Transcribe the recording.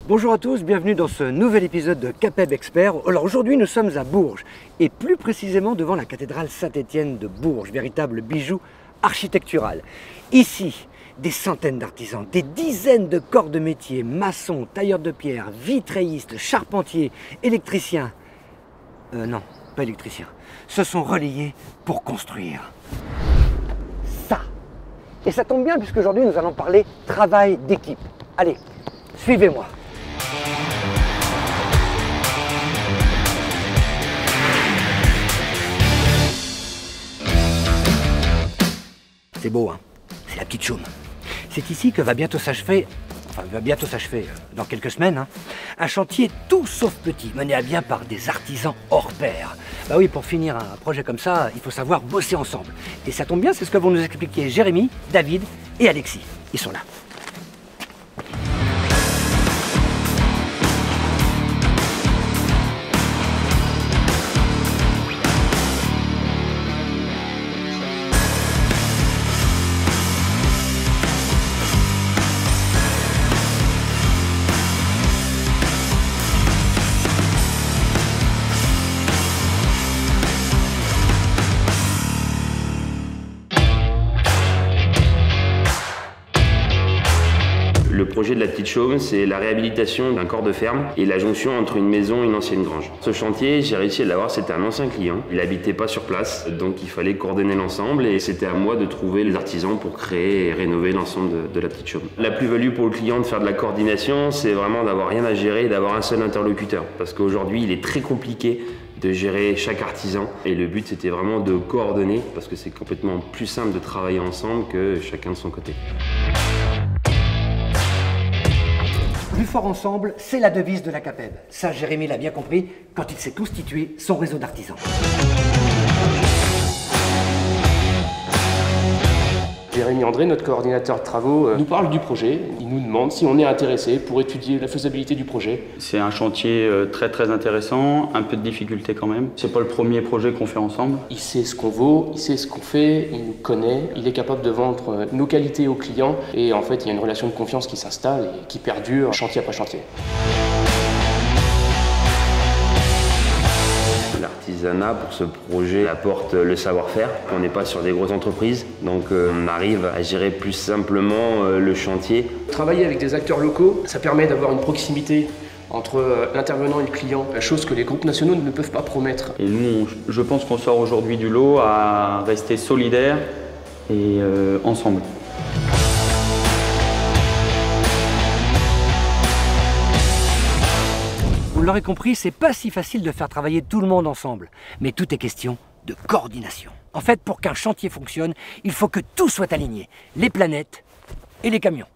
Bonjour à tous, bienvenue dans ce nouvel épisode de Capeb Expert. Alors aujourd'hui nous sommes à Bourges et plus précisément devant la cathédrale Saint-Étienne de Bourges, véritable bijou architectural. Ici, des centaines d'artisans, des dizaines de corps de métier, maçons, tailleurs de pierre, vitraillistes, charpentiers, électriciens. Non, pas électriciens. Se sont relayés pour construire ça. Et ça tombe bien puisqu'aujourd'hui nous allons parler travail d'équipe. Allez, suivez-moi. C'est beau, hein? C'est la petite chaume. C'est ici que va bientôt s'achever, dans quelques semaines, hein, un chantier tout sauf petit, mené à bien par des artisans hors pair. Bah oui, pour finir un projet comme ça, il faut savoir bosser ensemble. Et ça tombe bien, c'est ce que vont nous expliquer Jérémy, David et Alexis. Ils sont là. Le projet de la petite chaume, c'est la réhabilitation d'un corps de ferme et la jonction entre une maison et une ancienne grange. Ce chantier, j'ai réussi à l'avoir, c'était un ancien client. Il n'habitait pas sur place, donc il fallait coordonner l'ensemble et c'était à moi de trouver les artisans pour créer et rénover l'ensemble de la petite chaume. La plus-value pour le client de faire de la coordination, c'est vraiment d'avoir rien à gérer et d'avoir un seul interlocuteur. Parce qu'aujourd'hui, il est très compliqué de gérer chaque artisan et le but c'était vraiment de coordonner parce que c'est complètement plus simple de travailler ensemble que chacun de son côté. Plus fort ensemble, c'est la devise de la Capeb. Ça, Jérémy l'a bien compris quand il s'est constitué son réseau d'artisans. Jérémy André, notre coordinateur de travaux, nous parle du projet. Il nous demande si on est intéressé pour étudier la faisabilité du projet. C'est un chantier très intéressant, un peu de difficulté quand même. C'est pas le premier projet qu'on fait ensemble. Il sait ce qu'on vaut, il sait ce qu'on fait, il nous connaît, il est capable de vendre nos qualités aux clients et en fait il y a une relation de confiance qui s'installe et qui perdure chantier après chantier. L'artisanat pour ce projet apporte le savoir-faire. On n'est pas sur des grosses entreprises, donc on arrive à gérer plus simplement le chantier. Travailler avec des acteurs locaux, ça permet d'avoir une proximité entre l'intervenant et le client, la chose que les groupes nationaux ne peuvent pas promettre. Et nous, je pense qu'on sort aujourd'hui du lot à rester solidaires et ensemble. Vous l'aurez compris, c'est pas si facile de faire travailler tout le monde ensemble. Mais tout est question de coordination. En fait, pour qu'un chantier fonctionne, il faut que tout soit aligné. Les planètes et les camions.